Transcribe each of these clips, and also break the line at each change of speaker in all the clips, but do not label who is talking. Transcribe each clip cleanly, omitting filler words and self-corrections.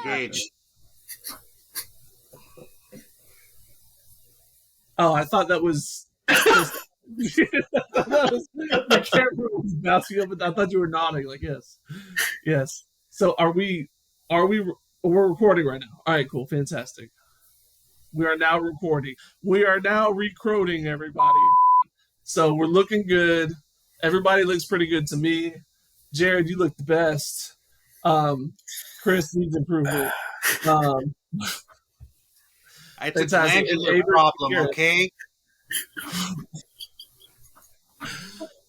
Gage.
Oh, I thought that was just the camera was bouncing up. I thought you were nodding. Like yes, yes. So are we? We're recording right now. All right, cool, fantastic. We are now recording. We are now recruiting everybody. So we're looking good. Everybody looks pretty good to me. Jared, you look the best. Chris needs improvement. Um,
It's a
fantastic. And
glandular
Avery,
problem,
here.
okay?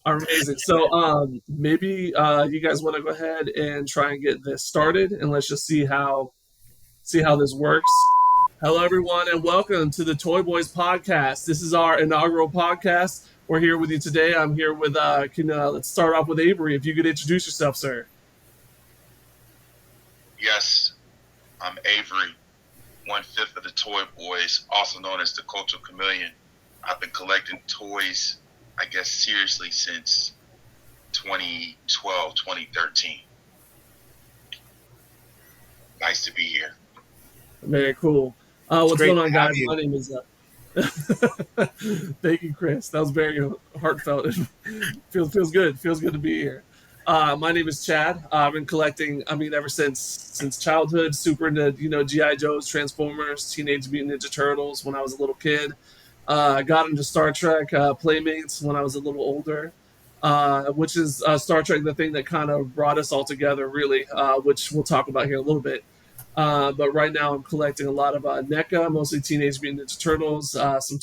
Amazing. So maybe you guys want to go ahead and try and get this started, and let's just see how this works. Hello, everyone, and welcome to the ToyBoyz podcast. This is our inaugural podcast. We're here with you today. I'm here with let's start off with Avery. If you could introduce yourself, sir.
Yes, I'm Avery, 1/5 of the ToyBoyz, also known as the Cultural Chameleon. I've been collecting toys, I guess, seriously since 2012, 2013. Nice to be here.
Very cool. What's
great
going on,
to
guys?
have you.
My name is. Thank you, Chris. That was very heartfelt. feels good. Feels good to be here. My name is Chad. I've been collecting. Ever since childhood, super into GI Joes, Transformers, Teenage Mutant Ninja Turtles when I was a little kid. Got into Star Trek Playmates when I was a little older, which is Star Trek, the thing that kind of brought us all together, really, which we'll talk about here in a little bit. But right now I'm collecting a lot of NECA, mostly Teenage Mutant Ninja Turtles, some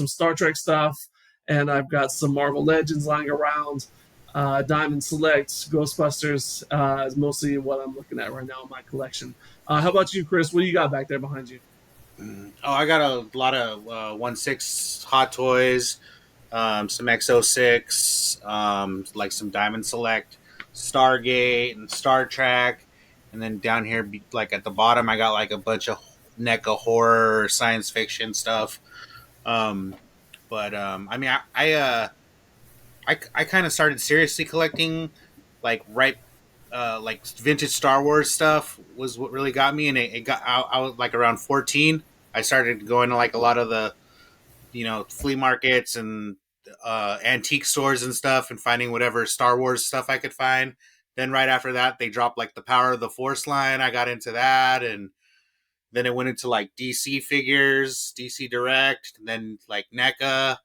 Star Trek stuff, and I've got some Marvel Legends lying around. Diamond Select, Ghostbusters is mostly what I'm looking at right now in my collection. How about you, Chris? What do you got back there behind you?
Oh, I got a lot of 1/6 Hot Toys, some X06, like some Diamond Select, Stargate, and Star Trek. And then down here, like at the bottom, I got like a bunch of NECA horror, science fiction stuff. I kind of started seriously collecting, like like vintage Star Wars stuff was what really got me, and it got I was like around 14. I started going to like a lot of the flea markets and antique stores and stuff, and finding whatever Star Wars stuff I could find. Then right after that, they dropped like the Power of the Force line. I got into that, and then it went into like DC figures, DC Direct, then like NECA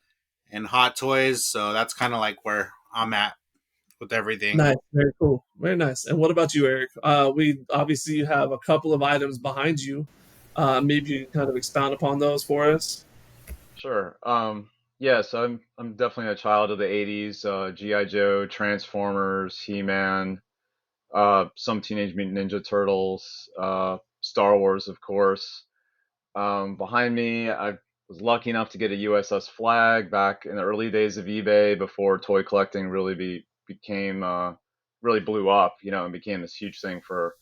and Hot Toys. So that's kind of like where I'm at with everything.
Nice, very cool, very nice. And what about you, Eric? We obviously have a couple of items behind you. Maybe you can kind of expound upon those for us.
Sure. Yes, I'm definitely a child of the '80s. GI Joe, Transformers, He-Man, some Teenage Mutant Ninja Turtles, Star Wars, of course. Behind me, I was lucky enough to get a USS Flag back in the early days of eBay before toy collecting really became really blew up, and became this huge thing for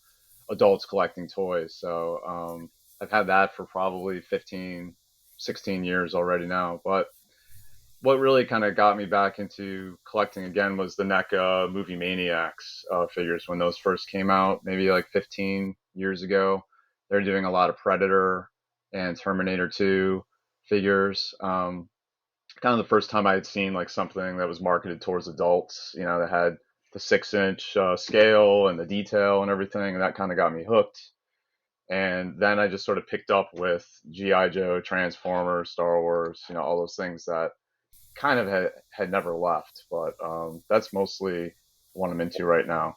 adults collecting toys. So I've had that for probably 15, 16 years already now. But what really kind of got me back into collecting again was the NECA Movie Maniacs figures when those first came out, maybe like 15 years ago. They're doing a lot of Predator and Terminator 2 figures. Kind of the first time I had seen like something that was marketed towards adults, that had the 6-inch scale and the detail and everything, and that kind of got me hooked. And then I just sort of picked up with GI Joe, Transformers, Star Wars, all those things that kind of had never left. But that's mostly what I'm into right now.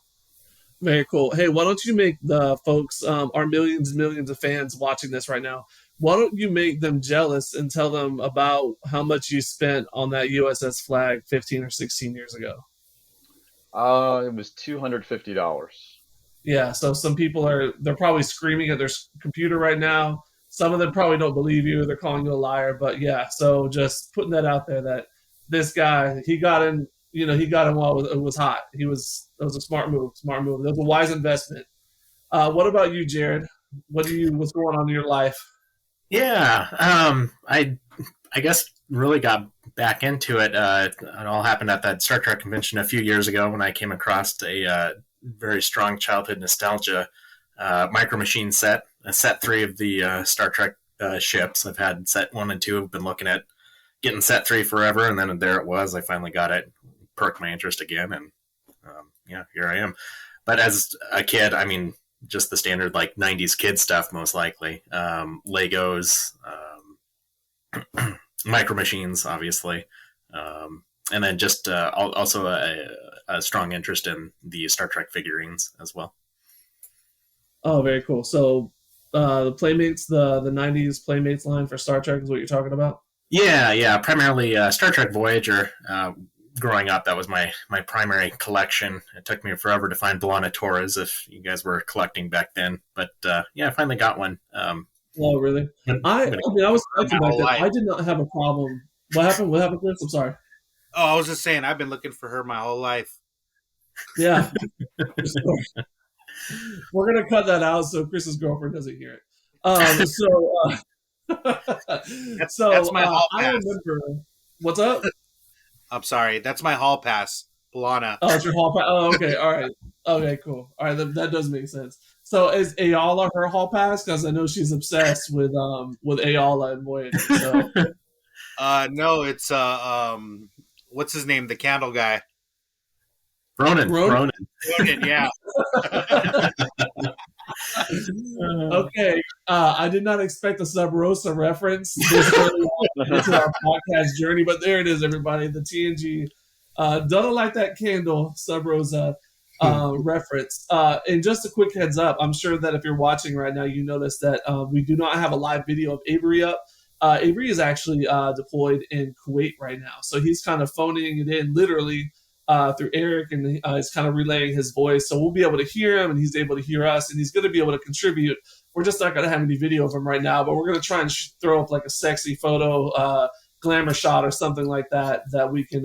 Very cool. Hey, why don't you make the folks, our millions and millions of fans watching this right now, why don't you make them jealous and tell them about how much you spent on that USS Flag 15 or 16 years ago?
It was $250.
Yeah, so some people they're probably screaming at their computer right now. Some of them probably don't believe you. They're calling you a liar. But yeah, so just putting that out there that this guy, he got in while it was hot. It was a smart move. That was a wise investment. What about you, Jared? What's going on in your life?
Yeah, I guess really got back into it. It all happened at that Star Trek convention a few years ago when I came across a very strong childhood nostalgia Micro Machine set, set 3 of the Star Trek ships. I've had set 1 and 2. I've been looking at getting set 3 forever, and then there it was. I finally got it, perked my interest again, and yeah, here I am. But as a kid, I mean, just the standard like 90s kid stuff, most likely. Legos, Micro Machines, obviously. And then just also a strong interest in the Star Trek figurines as well.
Oh, very cool. So the Playmates, the '90s Playmates line for Star Trek is what you're talking about.
Yeah. Primarily Star Trek Voyager. Growing up, that was my primary collection. It took me forever to find B'Elanna Torres, if you guys were collecting back then. But yeah, I finally got one.
Oh, really? I mean, I was collecting back then. I did not have a problem. What happened? What happened, Chris? I'm sorry.
Oh, I was just saying, I've been looking for her my whole life.
Yeah. We're gonna cut that out so Chris's girlfriend doesn't hear it.
That's my hall
I
pass.
remember. What's up?
I'm sorry, that's my hall pass, B'Elanna.
Oh, it's your hall pass. Oh, okay, all right, okay, cool. All right, that does make sense. So is Ayala her hall pass? Because I know she's obsessed with Ayala and Voyager. So.
No, it's what's his name? The candle guy.
Ronan.
Ronan, yeah.
Okay, I did not expect a Sub Rosa reference this early into our podcast journey, but there it is, everybody. The TNG doesn't like that candle Sub Rosa reference. And just a quick heads up, I'm sure that if you're watching right now, you notice that we do not have a live video of Avery up. Avery is actually deployed in Kuwait right now, so he's kind of phoning it in literally through Eric, and he's kind of relaying his voice. So we'll be able to hear him, and he's able to hear us, and he's going to be able to contribute. We're just not going to have any video of him right now, but we're going to try and throw up like a sexy photo, glamour shot or something like that we can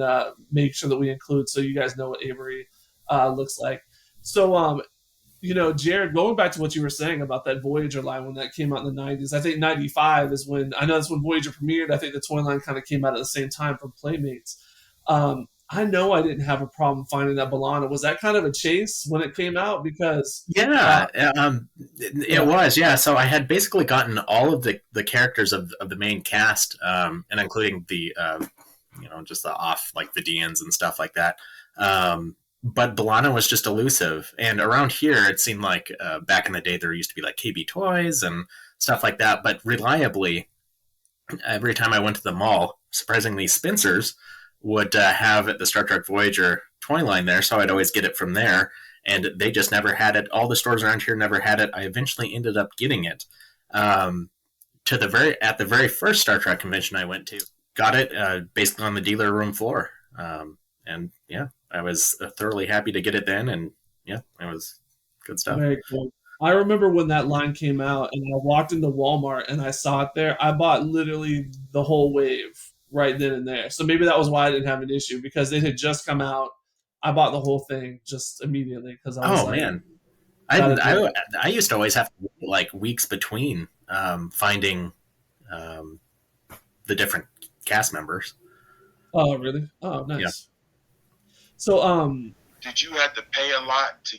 make sure that we include so you guys know what Avery looks like. So, Jared, going back to what you were saying about that Voyager line when that came out in the 90s, I think 95 is when, I know that's when Voyager premiered. I think the toy line kind of came out at the same time from Playmates. I know I didn't have a problem finding that B'Elanna. Was that kind of a chase when it came out? Because
it was, yeah. So I had basically gotten all of the characters of the main cast, and including the just the off like Vidians and stuff like that. But B'Elanna was just elusive, and around here it seemed like back in the day there used to be like KB Toys and stuff like that. But reliably, every time I went to the mall, surprisingly, Spencer's would have the Star Trek Voyager toy line there, so I'd always get it from there, and they just never had it. All the stores around here never had it. I eventually ended up getting it at the very first Star Trek convention I went to. Got it basically on the dealer room floor, and yeah, I was thoroughly happy to get it then, and yeah, it was good stuff.
Very cool. I remember when that line came out, and I walked into Walmart and I saw it there. I bought literally the whole wave right then and there. So maybe that was why I didn't have an issue, because it had just come out. I bought the whole thing just immediately because I was
man, I used to always have to wait, like weeks between finding the different cast members.
Oh, really? Oh, nice. Yeah. So,
did you have to pay a lot to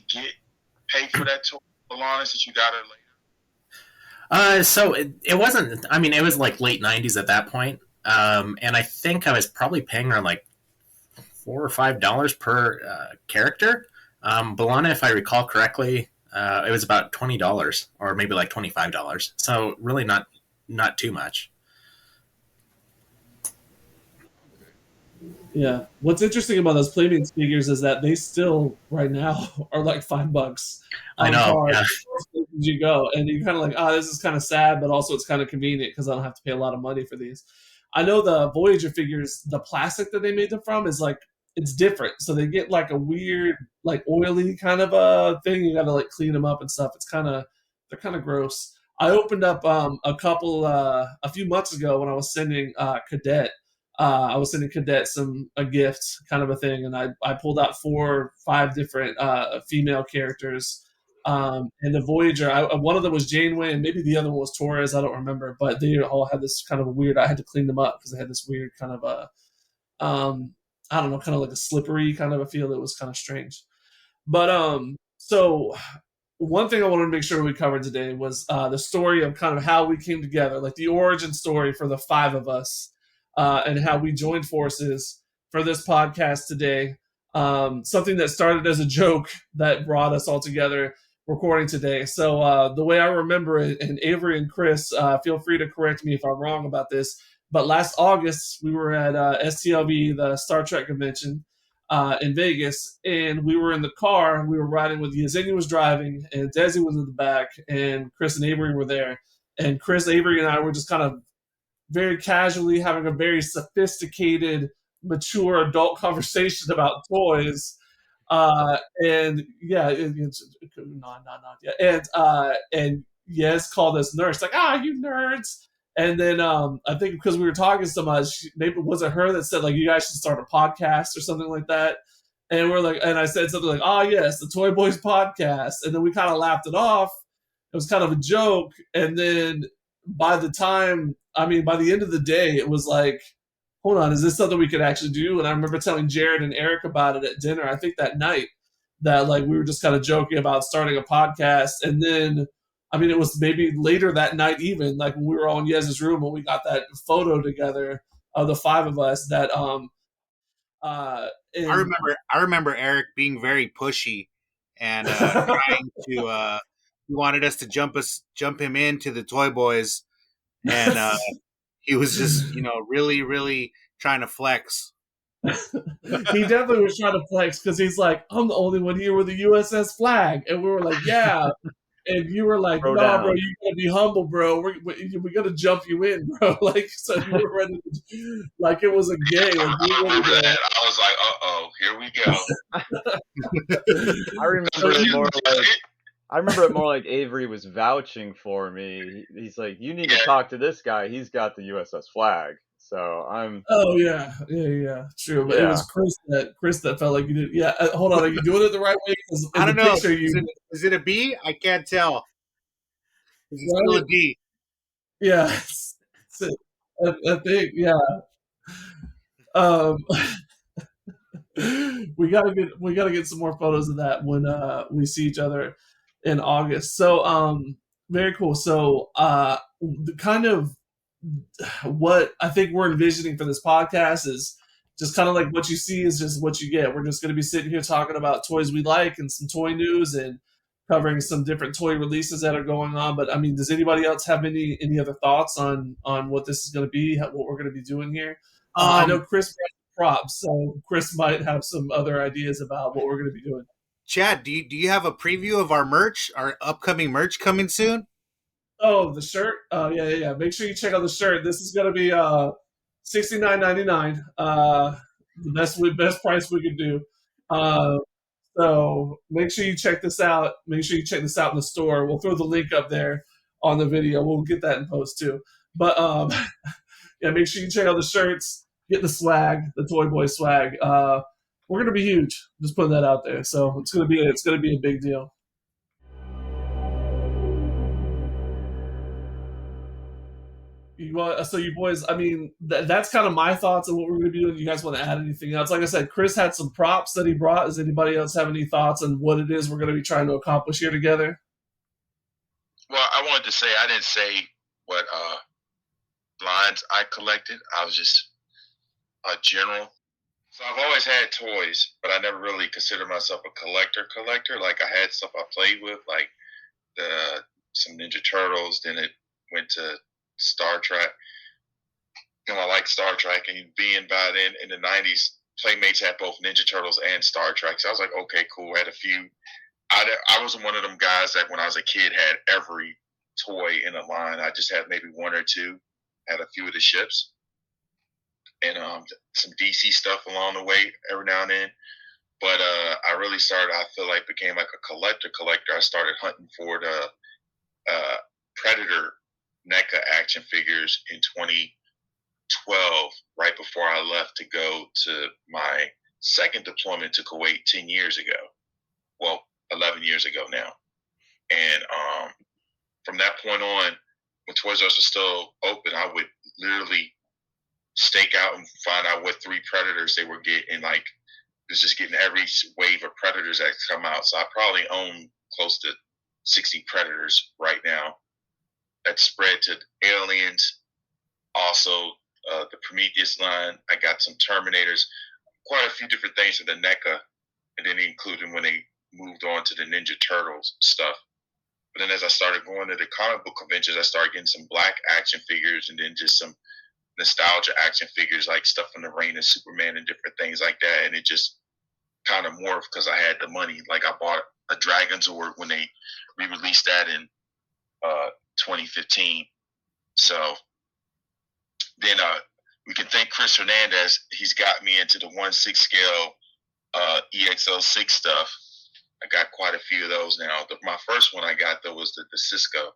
pay for that toy, B'Elanna, since you got it later?
So it wasn't. I mean, it was like late '90s at that point. And I think I was probably paying around like $4 or $5 per character. B'Elanna, if I recall correctly, it was about $20 or maybe like $25. So really not too much.
Yeah. What's interesting about those Playmates figures is that they still right now are like $5.
I know. Yeah.
You go, and you're kind of like, this is kind of sad, but also it's kind of convenient because I don't have to pay a lot of money for these. I know the Voyager figures, the plastic that they made them from is like, it's different. So they get like a weird, like oily kind of a thing. You got to like clean them up and stuff. They're kind of gross. I opened up a few months ago when I was sending Cadet. I was sending Cadet a gift kind of a thing. And I pulled out 4 or 5 different female characters. And the Voyager, one of them was Janeway, and maybe the other one was Torres. I don't remember, but they all had this kind of a weird. I had to clean them up because they had this weird kind of I don't know, kind of like a slippery kind of a feel that was kind of strange. But so one thing I wanted to make sure we covered today was the story of kind of how we came together, like the origin story for the five of us, and how we joined forces for this podcast today. Something that started as a joke that brought us all together recording today. So the way I remember it, and Avery and Chris, feel free to correct me if I'm wrong about this, but last August we were at STLV, the Star Trek convention, in Vegas, and we were in the car. We were riding with Yesenia was driving, and Desi was in the back, and Chris and Avery were there. And Chris, Avery, and I were just kind of very casually having a very sophisticated, mature adult conversation about toys. And yeah, and Yes called us nerds, like you nerds. And then I think because we were talking so much, maybe was it her that said like you guys should start a podcast or something like that. And we're like, and I said something like, yes, the ToyBoyz podcast. And then we kind of laughed it off. It was kind of a joke. And then by the end of the day, it was like, hold on, is this something we could actually do? And I remember telling Jared and Eric about it at dinner, I think that night, that like we were just kind of joking about starting a podcast. And then, it was maybe later that night, even like when we were all in Yez's room and we got that photo together of the five of us that,
I remember Eric being very pushy and trying to. He wanted us to jump him into the ToyBoyz, and he was just really really trying to flex.
He definitely was trying to flex because he's like, I'm the only one here with the USS flag, and we were like, yeah. And you were like,
Throw
no,
down.
bro, you gotta be humble, bro. We gotta jump you in, bro. Like, so you were ready to, like it was a game. Like,
I remember that. I was like, here we go.
I remember it more like Avery was vouching for me. He's like, you need to talk to this guy. He's got the USS flag. So I'm.
Oh yeah, true. But it was Chris that felt like you did. Yeah, hold on, are you doing it the right way?
I don't know. Is it a B? I can't tell. Is it still a D?
Yeah, I think we gotta get some more photos of that when we see each other in August. So very cool. So kind of what I think we're envisioning for this podcast is just kind of like what you see is just what you get. We're just going to be sitting here talking about toys we like and some toy news and covering some different toy releases that are going on. But does anybody else have any other thoughts on what this is going to be, what we're going to be doing here? I know Chris brought props, so Chris might have some other ideas about what we're going to be doing.
Chad, do you have a preview of our merch, our upcoming merch coming soon?
Oh, the shirt? Oh, yeah. Make sure you check out the shirt. This is going to be $69.99. The best price we could do. So make sure you check this out. Make sure you check this out in the store. We'll throw the link up there on the video. We'll get that in post too. But make sure you check out the shirts. Get the swag, the ToyBoyz swag. We're going to be huge. Just putting that out there. So it's going to be a big deal. So you boys, that's kind of my thoughts on what we're going to be doing. You guys want to add anything else? Like I said, Chris had some props that he brought. Does anybody else have any thoughts on what it is we're going to be trying to accomplish here together?
Well, I wanted to say I didn't say what lines I collected. I was just a general. So I've always had toys, but I never really considered myself a collector. Like I had stuff I played with, like some Ninja Turtles. Then it went to Star Trek. I like Star Trek, and being by then in the 90s, Playmates had both Ninja Turtles and Star Trek. So I was like, okay, cool. I had a few. I wasn't one of them guys that when I was a kid had every toy in a line. I just had maybe one or two. Had a few of the ships and some DC stuff along the way every now and then. But I really started, I feel like, became like a collector. I started hunting for the Predator NECA action figures in 2012, right before I left to go to my second deployment to Kuwait 10 years ago. Well, 11 years ago now. And from that point on, when Toys R Us was still open, I would literally stake out and find out what 3 Predators they were getting. Like, it was just getting every wave of Predators that come out. So I probably own close to 60 Predators right now. That's spread to Aliens, also the Prometheus line. I got some Terminators, quite a few different things in the NECA, and then including when they moved on to the Ninja Turtles stuff. But then as I started going to the comic book conventions, I started getting some black action figures and then just some nostalgia action figures, like stuff from the Reign of Superman and different things like that. And it just kind of morphed because I had the money. Like I bought a Dragon's Zord when they re-released that in 2015. So then we can thank Chris Hernandez. He's got me into the 1/6 scale EXL6 stuff. I got quite a few of those now. My first one I got, though, was the Cisco.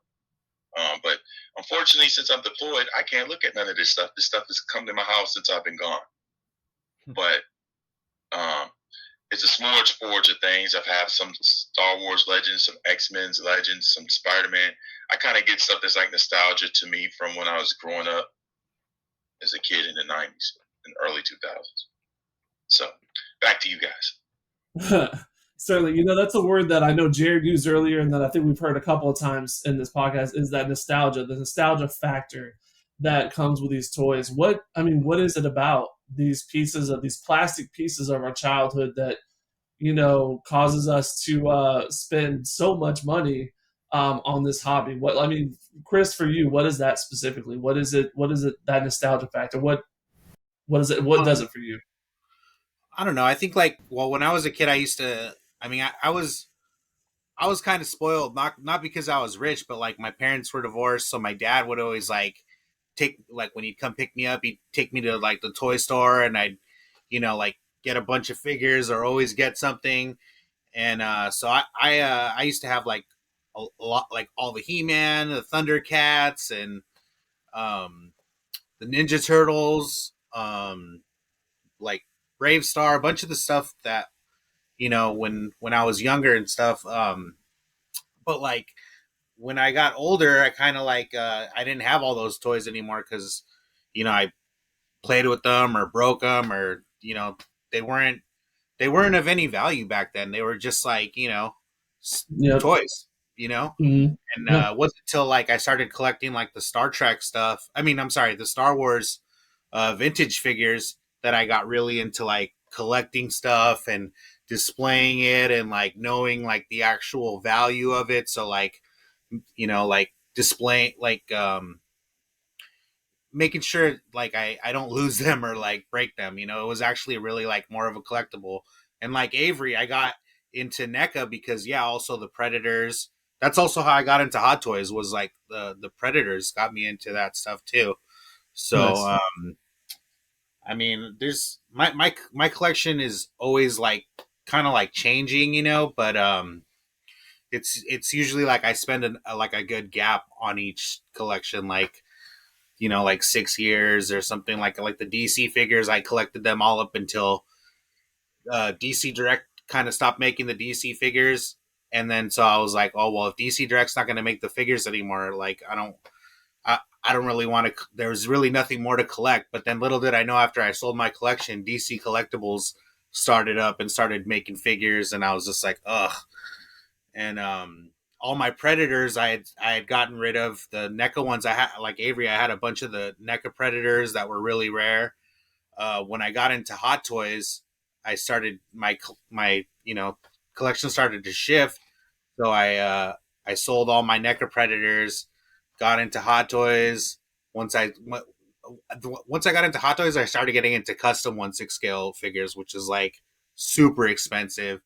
But unfortunately, since I'm deployed, I can't look at none of this stuff. This stuff has come to my house since I've been gone. But it's a smorgasbord of things. I've had some Star Wars Legends, some X-Men's Legends, some Spider-Man. I kind of get stuff that's like nostalgia to me from when I was growing up as a kid in the 90s and early 2000s. So back to you guys.
Certainly, that's a word that I know Jared used earlier, and that I think we've heard a couple of times in this podcast, is that nostalgia, the nostalgia factor that comes with these toys. What is it about these plastic pieces of our childhood that causes us to spend so much money on this hobby? Chris, for you, what is that specifically? What is it? That nostalgia factor? What is it? What does it for you?
I don't know. I think when I was a kid, I used to. I mean, I was kind of spoiled, not because I was rich, but like my parents were divorced, so my dad would always when he'd come pick me up, he'd take me to like the toy store, and I'd get a bunch of figures or always get something, and so I used to have like a lot, like all the He-Man, the Thundercats, and the Ninja Turtles, like Brave Star, a bunch of the stuff that when I was younger and stuff. But like when I got older, I kind of I didn't have all those toys anymore because I played with them or broke them, or they weren't of any value back then. They were just
Yep.
toys,
Mm-hmm.
And
Yeah.
it wasn't until I started collecting like the Star Trek stuff. I mean, I'm sorry, the Star Wars vintage figures, that I got really into like collecting stuff and displaying it, and like knowing like the actual value of it. So like displaying, making sure like I don't lose them or like break them. It was actually really like more of a collectible. And like Avery, I got into NECA because also the Predators. That's also how I got into Hot Toys, was like the Predators got me into that stuff too. So
Nice.
I mean, there's my collection is always like kind of like changing, but it's usually like I spend like a good gap on each collection, like like 6 years or something. Like the DC figures, I collected them all up until DC Direct kind of stopped making the DC figures, and then so I was like, oh well, if DC Direct's not going to make the figures anymore, like I don't really want to. There's really nothing more to collect. But then little did I know, after I sold my collection, DC Collectibles started up and started making figures, and I was just like, ugh. And all my Predators, I had gotten rid of. The NECA ones I had, like Avery, I had a bunch of the NECA Predators that were really rare. When I got into Hot Toys, I started my collection started to shift. So I sold all my NECA Predators, got into Hot Toys. Once I got into Hot Toys, I started getting into custom 1/6 scale figures, which is like super expensive,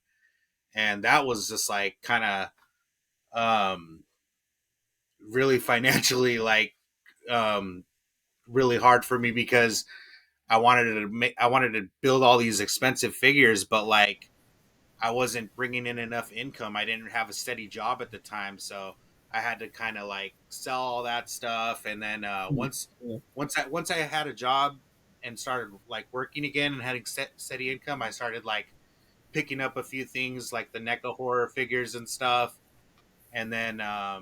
and that was just like kind of really financially um, really hard for me, because I wanted to build all these expensive figures, but like I wasn't bringing in enough income. I didn't have a steady job at the time, so I had to kind of like sell all that stuff. And then once I had a job and started like working again and having steady income, I started like picking up a few things like the NECA horror figures and stuff. And then I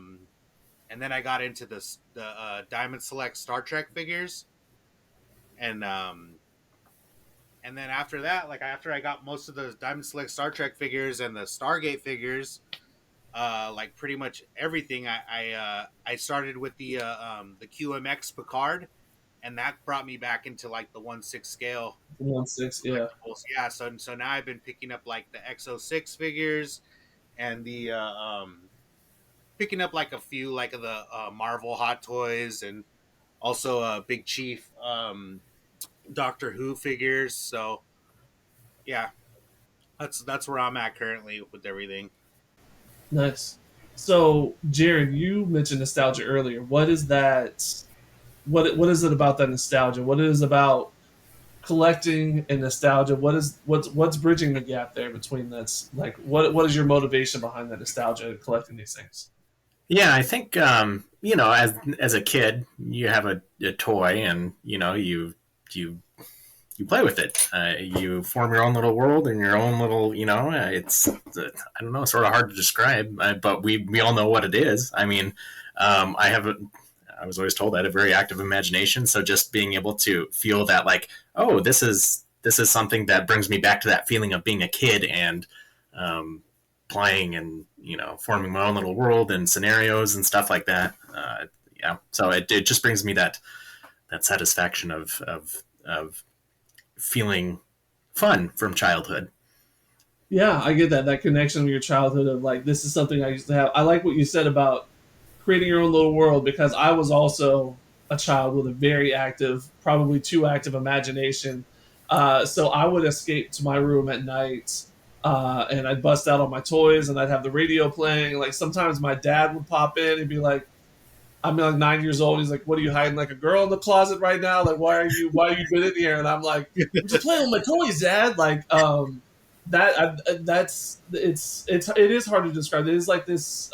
got into the Diamond Select Star Trek figures, and then after that, like after I got most of the Diamond Select Star Trek figures and the Stargate figures, like pretty much everything. I started with the QMX Picard, and that brought me back into like the 1/6 scale
1/6, yeah.
collectibles. Yeah, so now I've been picking up like the XO6 figures and the picking up like a few like of the Marvel Hot Toys and also Big Chief Doctor Who figures. So yeah, that's where I'm at currently with everything.
Nice. So, Jared, you mentioned nostalgia earlier. What is that? What is it about that nostalgia? What is about collecting and nostalgia? What's bridging the gap there between that's like what is your motivation behind that nostalgia and collecting these things?
Yeah, I think as a kid, you have a toy, and you you play with it. You form your own little world and your own little, I don't know, sort of hard to describe, but we all know what it is. I mean, I was always told I had a very active imagination, so just being able to feel that, like, oh, this is something that brings me back to that feeling of being a kid and um, playing and forming my own little world and scenarios and stuff like that. Yeah, so it just brings me that satisfaction of feeling fun from childhood.
Yeah, I get that connection with your childhood of like this is something I used to have. I like what you said about creating your own little world because I was also a child with a very active, probably too active imagination. So I would escape to my room at night and I'd bust out all my toys and I'd have the radio playing. Like sometimes my dad would pop in and be like, I'm like 9 years old. He's like, "What are you hiding like a girl in the closet right now? Like, why are you been in here?" And I'm like, "I'm just playing with my toys, Dad." Like, that's it is hard to describe. It is like this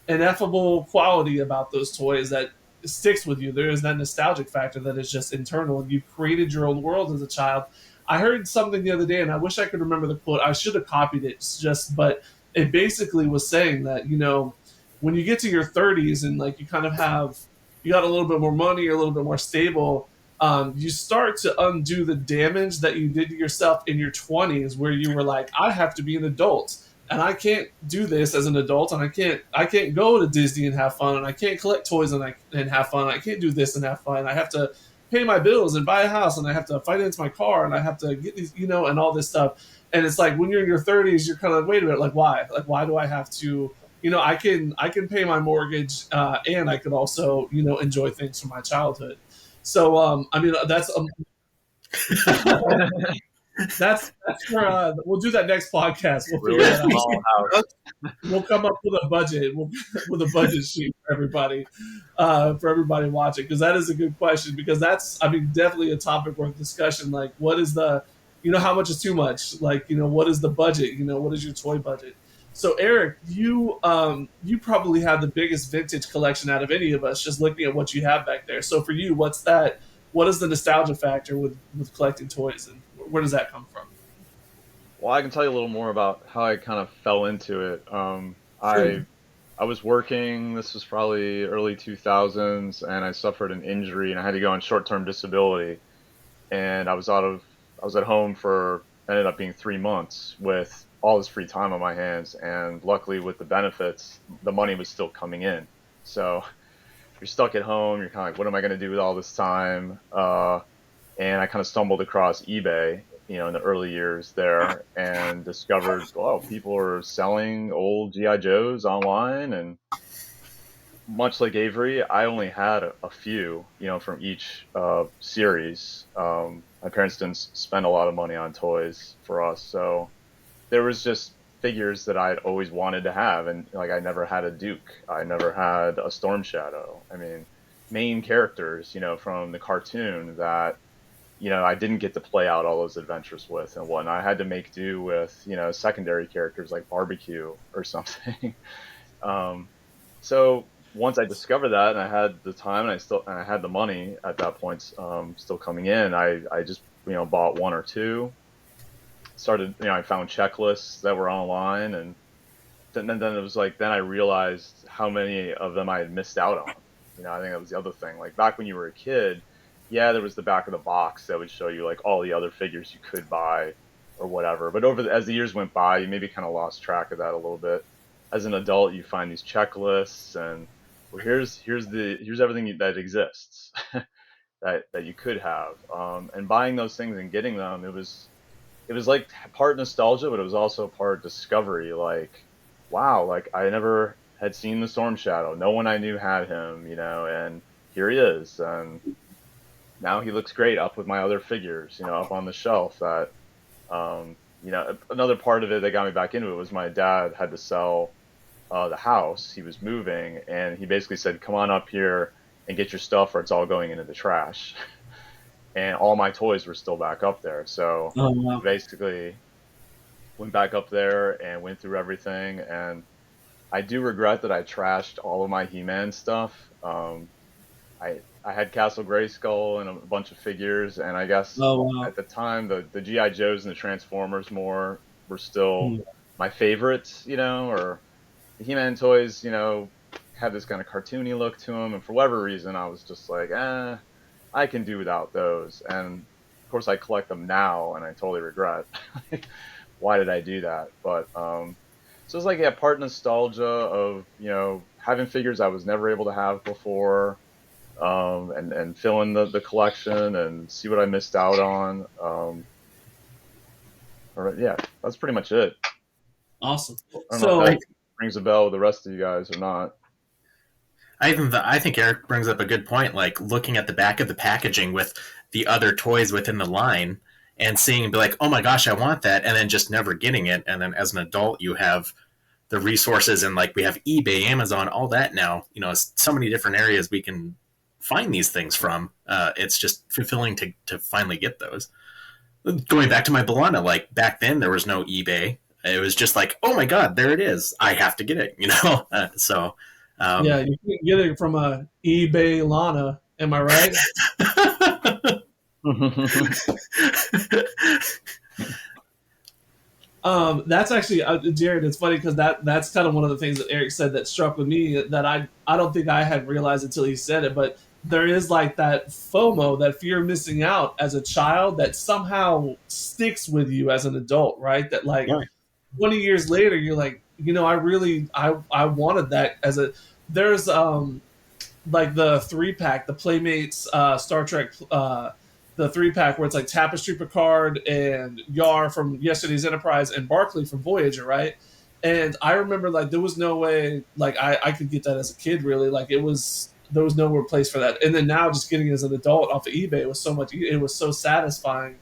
ineffable quality about those toys that sticks with you. There is that nostalgic factor that is just internal, and you created your own world as a child. I heard something the other day, and I wish I could remember the quote. I should have copied it, but it basically was saying that when you get to your 30s and like you got a little bit more money, you're a little bit more stable. You start to undo the damage that you did to yourself in your 20s, where you were like, I have to be an adult and I can't do this as an adult, and I can't go to Disney and have fun, and I can't collect toys and have fun. I can't do this and have fun. I have to pay my bills and buy a house, and I have to finance my car, and I have to get these, and all this stuff. And it's like when you're in your 30s, you're kind of like, wait a minute, like why? Like why do I have to? I can pay my mortgage, and I could also enjoy things from my childhood. So I mean that's for we'll do that next podcast. We'll figure
Really
that out.
small house.
We'll come up with a budget. With a budget sheet for everybody watching, because that is a good question. Because that's, I mean, definitely a topic worth discussion. Like, what is how much is too much? Like, what is the budget? What is your toy budget? So, Eric, you probably have the biggest vintage collection out of any of us. Just looking at what you have back there. So, for you, what's that? What is the nostalgia factor with collecting toys, and where does that come from?
Well, I can tell you a little more about how I kind of fell into it.
Sure.
I was working. This was probably early 2000s, and I suffered an injury, and I had to go on short-term disability. And I was at home for ended up being 3 months with all this free time on my hands, and luckily with the benefits, the money was still coming in. So you're stuck at home. You're kind of like, what am I going to do with all this time? And I kind of stumbled across eBay, in the early years there, and discovered, oh, people are selling old GI Joes online, and much like Avery, I only had a few, from each series. My parents didn't spend a lot of money on toys for us, so there was just figures that I'd always wanted to have, and like I never had a Duke, I never had a Storm Shadow. I mean, main characters, from the cartoon that I didn't get to play out all those adventures with and whatnot. I had to make do with secondary characters like Barbecue or something. um, so once I discovered that, and I had the time, and I had the money at that point, still coming in, I just bought one or two. Started, I found checklists that were online, and then it was like, then I realized how many of them I had missed out on. I think that was the other thing. Like back when you were a kid, yeah, there was the back of the box that would show you like all the other figures you could buy or whatever. But as the years went by, you maybe kind of lost track of that a little bit. as an adult, you find these checklists and well, here's everything that exists that you could have. And buying those things and getting them, it was like part nostalgia, but it was also part discovery. Like, wow, like I never had seen the Storm Shadow. No one I knew had him, and here he is. And now he looks great up with my other figures, up on the shelf. Another part of it that got me back into it was my dad had to sell the house. He was moving, and he basically said, "Come on up here and get your stuff, or it's all going into the trash." And all my toys were still back up there. So
Oh wow.
basically, went back up there and went through everything. And I do regret that I trashed all of my He-Man stuff. I had Castle Grayskull and a bunch of figures, and I guess
Oh wow.
at the time the GI Joes and the Transformers more were still
Hmm.
my favorites, or the He-Man toys, had this kind of cartoony look to them, and for whatever reason, I was just like, I can do without those. And of course, I collect them now, and I totally regret why did I do that. But so it's like yeah, part nostalgia of having figures I was never able to have before, and fill in the collection and see what I missed out on. Yeah, that's pretty much it.
Awesome.
I don't know if
So
that rings a bell with the rest of you guys or not.
I think Eric brings up a good point. Like looking at the back of the packaging with the other toys within the line and seeing and be like, oh my gosh, I want that, and then just never getting it. And then as an adult, you have the resources and like we have eBay, Amazon, all that now. So many different areas we can find these things from. It's just fulfilling to finally get those. Going back to my Balana, like back then there was no eBay. It was just like, oh my god, there it is. I have to get it. So
yeah,
um,
you can get it from a eBay Lana. Am I right? That's actually Jared. It's funny because that's kind of one of the things that Eric said that struck with me that I don't think I had realized until he said it, but there is like that FOMO, that fear of missing out as a child that somehow sticks with you as an adult, right? That like
yeah.
20 years later, you're like, I wanted that as a there's like the 3-pack, the Playmates Star Trek, the 3-pack where it's like Tapestry Picard and Yar from Yesterday's Enterprise and Barclay from Voyager, right? And I remember like there was no way like I could get that as a kid really. Like there was nowhere place for that. And then now just getting it as an adult off of eBay was so much it was so satisfying.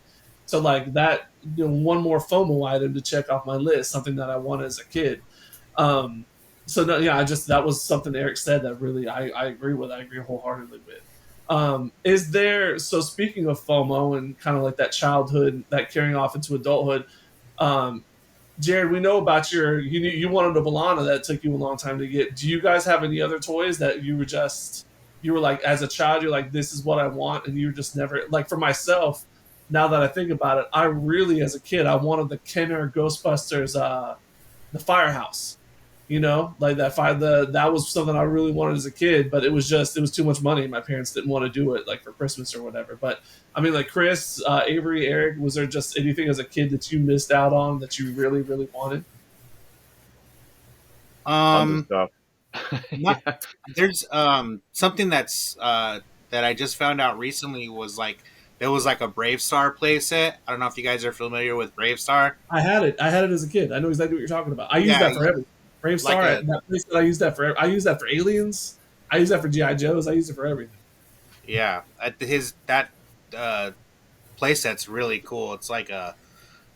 So like that, one more FOMO item to check off my list, something that I wanted as a kid. Um, so no, yeah, I just that was something Eric said that really I agree with. I agree wholeheartedly with. Is there so speaking of FOMO and kind of like that childhood that carrying off into adulthood, um, Jared, we know about you wanted a Balana that took you a long time to get. Do you guys have any other toys that you were like as a child you're like this is what I want and you just never like for myself. Now that I think about it, I really as a kid I wanted the Kenner Ghostbusters the firehouse, like that was something I really wanted as a kid, but it was too much money. My parents didn't want to do it like for Christmas or whatever. But I mean, like Chris, Avery, Eric, was there just anything as a kid that you missed out on that you really, really wanted?
Tons of
Um,
stuff.
not
Yeah.
there's something that I just found out recently was like there was like a Brave Star playset. I don't know if you guys are familiar with Brave Star.
I had it. I had it as a kid. I know exactly what you're talking about. I used
Yeah,
that for everything. Brave
like
Star,
a
that place that I used that for. I used that for Aliens. I used that for GI Joes. I used it for everything.
yeah. His that uh, playset's really cool. It's like a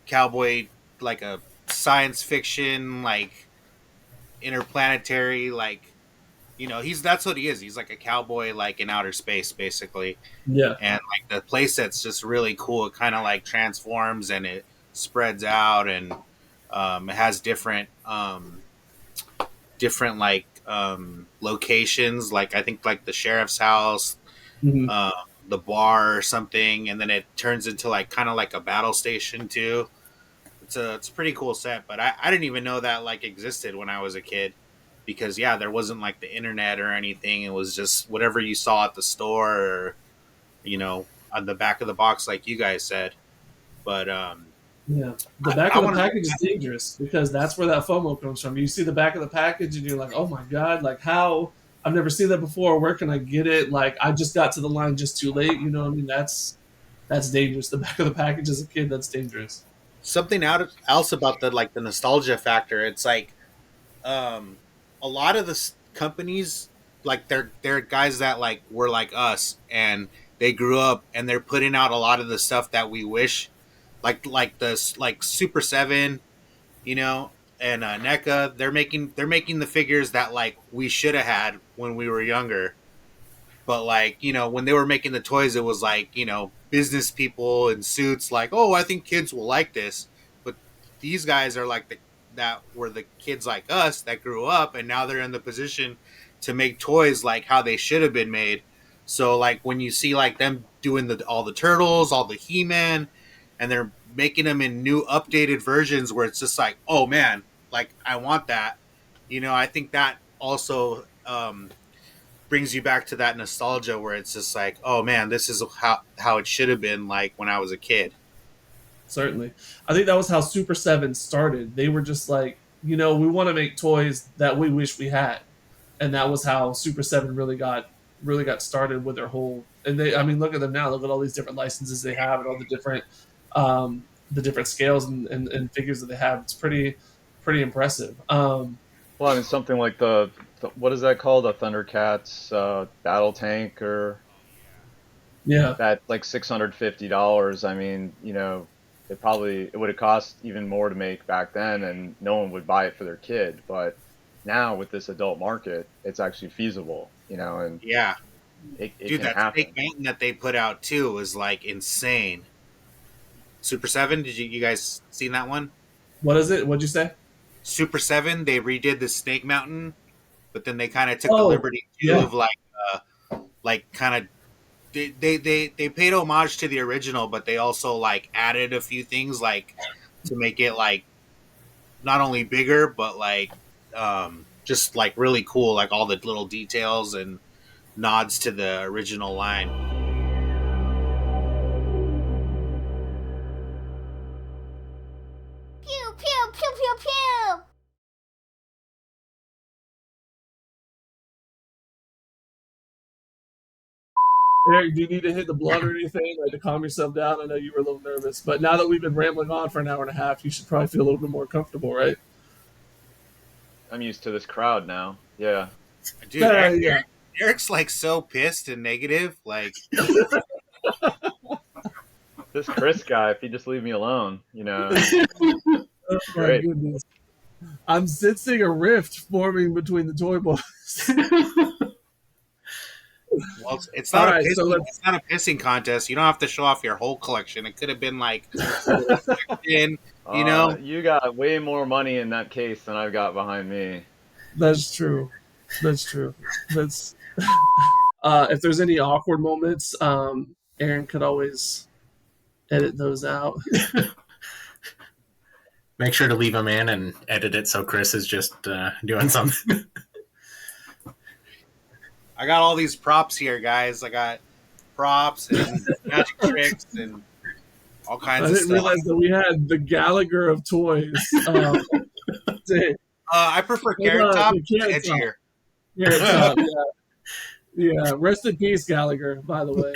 cowboy, like a science fiction, like interplanetary, like he's that's what he is. He's like a cowboy, like in outer space, basically.
Yeah.
And like the playset's just really cool. It kind of like transforms and it spreads out, and it has different like locations. Like I think like the sheriff's house,
Hmm.
uh, the bar or something, and then it turns into like kind of like a battle station too. It's a pretty cool set, but I didn't even know that like existed when I was a kid, because yeah, there wasn't like the internet or anything. It was just whatever you saw at the store, or on the back of the box, like you guys said. But
Yeah, the back
I
of the
want to.
package is dangerous because that's where that FOMO comes from. You see the back of the package and you're like, "Oh my god! Like how? I've never seen that before. Where can I get it? Like I just got to the line just too late." You know what I mean? That's dangerous. The back of the package as a kid, that's dangerous.
Something else about the nostalgia factor. It's like um a lot of the companies, like they're guys that like were like us, and they grew up and they're putting out a lot of the stuff that we wish, like this, like Super 7, you know, and NECA. They're making the figures that like we should have had when we were younger. But like, when they were making the toys, it was like, business people in suits like, oh, I think kids will like this. But these guys are like that were the kids like us that grew up, and now they're in the position to make toys like how they should have been made. So like when you see like them doing all the turtles, all the He-Man, and they're making them in new updated versions where it's just like, oh man, like I want that. I think that also brings you back to that nostalgia where it's just like, oh man, this is how it should have been like when I was a kid.
Certainly, I think that was how Super Seven started. They were just like, we want to make toys that we wish we had, and that was how Super Seven really got started with their whole. And I mean, look at them now. Look at all these different licenses they have, and all the different scales and figures that they have. It's pretty impressive.
Well, I mean, something like the what is that called? A Thundercats battle tank, or
Yeah,
that like $650. I mean, it would have cost even more to make back then, and no one would buy it for their kid. But now with this adult market, it's actually feasible, and
Yeah,
it
dude,
can
that Snake
happen.
Mountain that they put out too was like insane. Super 7, did you guys seen that one?
what is it? What'd you say?
Super 7, they redid the Snake Mountain, but then they kind of took the
Oh,
liberty too
yeah.
of like kind of they paid homage to the original, but they also like added a few things like to make it like not only bigger but like just like really cool, like all the little details and nods to the original line.
Pew pew pew pew pew.
Eric, do you need to hit the blunt or anything, like to calm yourself down? I know you were a little nervous, but now that we've been rambling on for an hour and a half, you should probably feel a little bit more comfortable, right?
I'm used to this crowd now. Yeah.
Dude,
Yeah.
Eric's like so pissed and negative, like
This Chris guy, if he just leave me alone,
Oh my
great.
goodness. I'm sensing a rift forming between the toy boys.
well, it's
All
not a
right, so
pissing,
let's.
it's not a pissing contest. You don't have to show off your whole collection. It could have been like a little section, you know.
You got way more money in that case than I've got behind me.
That's true. That's true. That's. If there's any awkward moments, Aaron could always edit those out.
Make sure to leave them in and edit it so Chris is just doing something.
I got all these props here, guys. I got props and magic tricks and all kinds
I
of
didn't
stuff.
realize that we had the Gallagher of toys. Dang.
I prefer Carrot Top.
The Carrot Top.
Edgier.
Carrot Top, yeah. Yeah, rest in peace, Gallagher, by the way.